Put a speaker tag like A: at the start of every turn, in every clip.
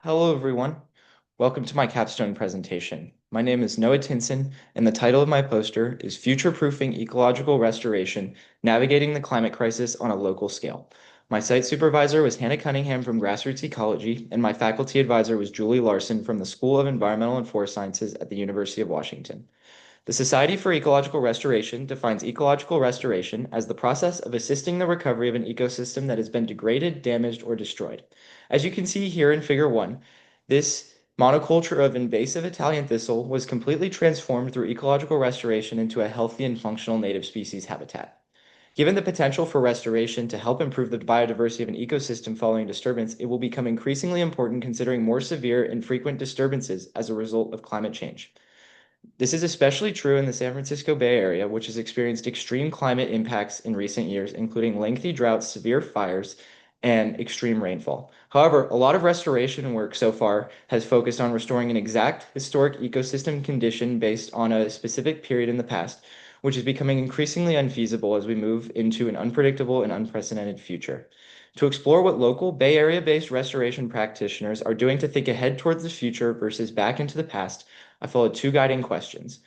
A: Hello, everyone. Welcome to my capstone presentation. My name is Noah Tinson, and the title of my poster is Future-Proofing Ecological Restoration, Navigating the Climate Crisis on a Local Scale. My site supervisor was Hannah Cunningham from Grassroots Ecology, and my faculty advisor was Julie Larson from the School of Environmental and Forest Sciences at the University of Washington. The Society for Ecological Restoration defines ecological restoration as the process of assisting the recovery of an ecosystem that has been degraded, damaged, or destroyed. As you can see here in Figure 1, this monoculture of invasive Italian thistle was completely transformed through ecological restoration into a healthy and functional native species habitat. Given the potential for restoration to help improve the biodiversity of an ecosystem following disturbance, it will become increasingly important considering more severe and frequent disturbances as a result of climate change. This is especially true in the San Francisco Bay Area, which has experienced extreme climate impacts in recent years, including lengthy droughts, severe fires, and extreme rainfall. However, a lot of restoration work so far has focused on restoring an exact historic ecosystem condition based on a specific period in the past, which is becoming increasingly unfeasible as we move into an unpredictable and unprecedented future. To explore what local Bay Area-based restoration practitioners are doing to think ahead towards the future versus back into the past, I followed two guiding questions.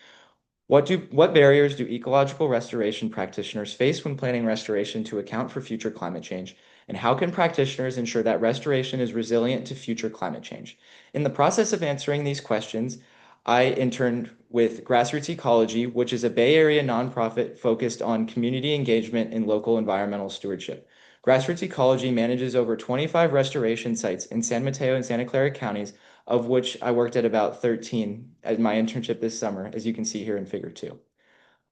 A: What barriers do ecological restoration practitioners face when planning restoration to account for future climate change? And how can practitioners ensure that restoration is resilient to future climate change? In the process of answering these questions, I interned with Grassroots Ecology, which is a Bay Area nonprofit focused on community engagement and local environmental stewardship. Grassroots Ecology manages over 25 restoration sites in San Mateo and Santa Clara counties, of which I worked at about 13 at my internship this summer, as you can see here in Figure 2.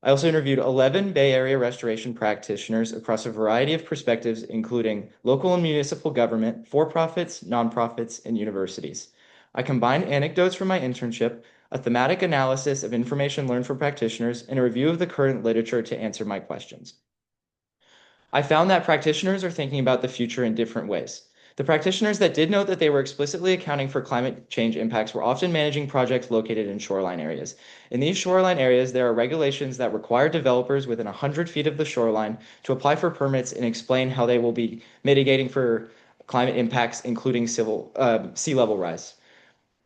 A: I also interviewed 11 Bay Area restoration practitioners across a variety of perspectives, including local and municipal government, for-profits, nonprofits, and universities. I combined anecdotes from my internship, a thematic analysis of information learned from practitioners, and a review of the current literature to answer my questions. I found that practitioners are thinking about the future in different ways. The practitioners that did note that they were explicitly accounting for climate change impacts were often managing projects located in shoreline areas. In these shoreline areas, there are regulations that require developers within 100 feet of the shoreline to apply for permits and explain how they will be mitigating for climate impacts, including sea level rise.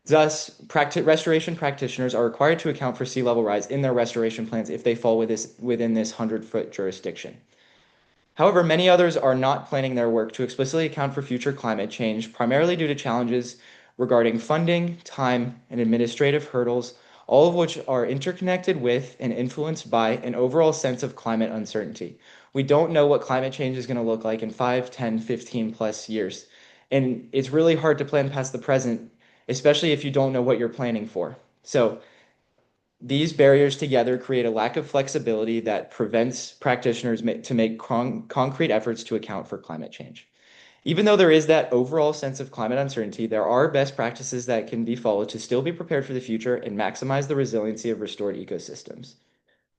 A: Thus, restoration practitioners are required to account for sea level rise in their restoration plans if they fall within this 100-foot jurisdiction. However, many others are not planning their work to explicitly account for future climate change, primarily due to challenges regarding funding, time, and administrative hurdles, all of which are interconnected with and influenced by an overall sense of climate uncertainty. We don't know what climate change is going to look like in 5, 10, 15 plus years. And it's really hard to plan past the present, especially if you don't know what you're planning for. So these barriers together create a lack of flexibility that prevents practitioners to make concrete efforts to account for climate change. Even though there is that overall sense of climate uncertainty, there are best practices that can be followed to still be prepared for the future and maximize the resiliency of restored ecosystems.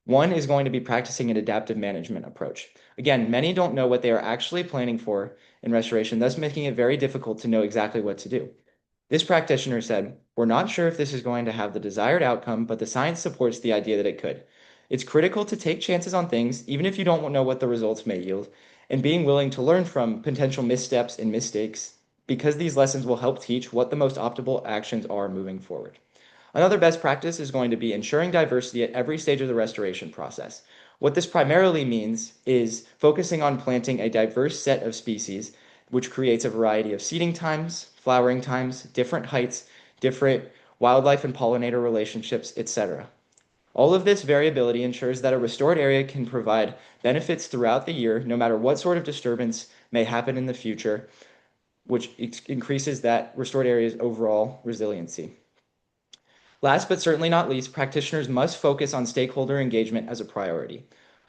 A: One is going to be practicing an adaptive management approach. Again, many don't know what they are actually planning for in restoration, thus making it very difficult to know exactly what to do. This practitioner said, "We're not sure if this is going to have the desired outcome, but the science supports the idea that it could. It's critical to take chances on things, even if you don't know what the results may yield, and being willing to learn from potential missteps and mistakes, because these lessons will help teach what the most optimal actions are moving forward." Another best practice is going to be ensuring diversity at every stage of the restoration process. What this primarily means is focusing on planting a diverse set of species, which creates a variety of seeding times, flowering times, different heights, different wildlife and pollinator relationships, etc. All of this variability ensures that a restored area can provide benefits throughout the year, no matter what sort of disturbance may happen in the future, which increases that restored area's overall resiliency. Last but certainly not least, practitioners must focus on stakeholder engagement as a priority.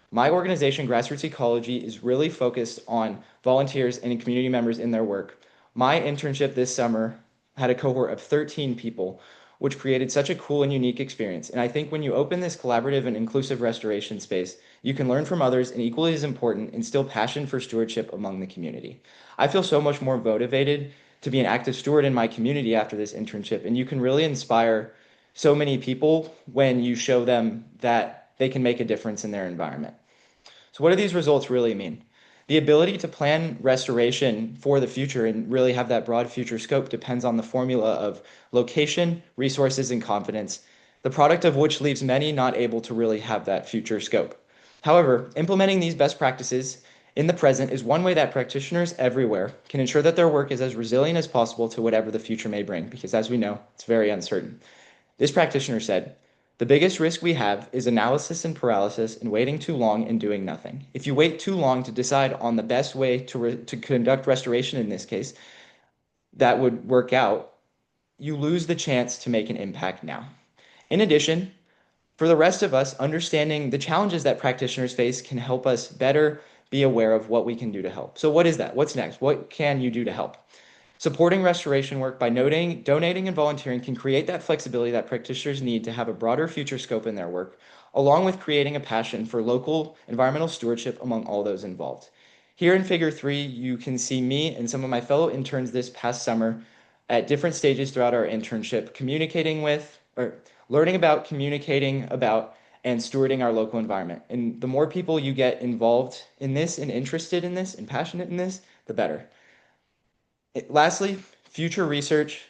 A: My organization, Grassroots Ecology, is really focused on volunteers and community members in their work. My internship this summer had a cohort of 13 people, which created such a cool and unique experience. And I think when you open this collaborative and inclusive restoration space, you can learn from others and equally as important, instill passion for stewardship among the community. I feel so much more motivated to be an active steward in my community after this internship, and you can really inspire so many people when you show them that they can make a difference in their environment. So what do these results really mean? The ability to plan restoration for the future and really have that broad future scope depends on the formula of location, resources, and confidence, the product of which leaves many not able to really have that future scope. However, implementing these best practices in the present is one way that practitioners everywhere can ensure that their work is as resilient as possible to whatever the future may bring, because as we know, it's very uncertain. This practitioner said, "The biggest risk we have is analysis and paralysis and waiting too long and doing nothing. If you wait too long to decide on the best way to conduct restoration in this case, that would work out, you lose the chance to make an impact now." In addition, for the rest of us, understanding the challenges that practitioners face can help us better be aware of what we can do to help. So what is that? What's next? What can you do to help? Supporting restoration work by donating, and volunteering can create that flexibility that practitioners need to have a broader future scope in their work, along with creating a passion for local environmental stewardship among all those involved. Here in Figure 3, you can see me and some of my fellow interns this past summer at different stages throughout our internship, communicating with, or learning about, communicating about, and stewarding our local environment. And the more people you get involved in this and interested in this and passionate in this, the better. Lastly,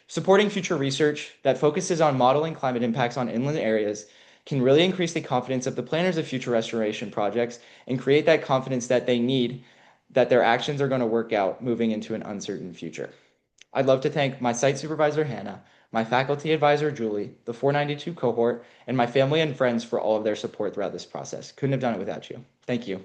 A: supporting future research that focuses on modeling climate impacts on inland areas can really increase the confidence of the planners of future restoration projects and create that confidence that they need that their actions are going to work out moving into an uncertain future. I'd love to thank my site supervisor, Hannah, my faculty advisor, Julie, the 492 cohort, and my family and friends for all of their support throughout this process. Couldn't have done it without you. Thank you.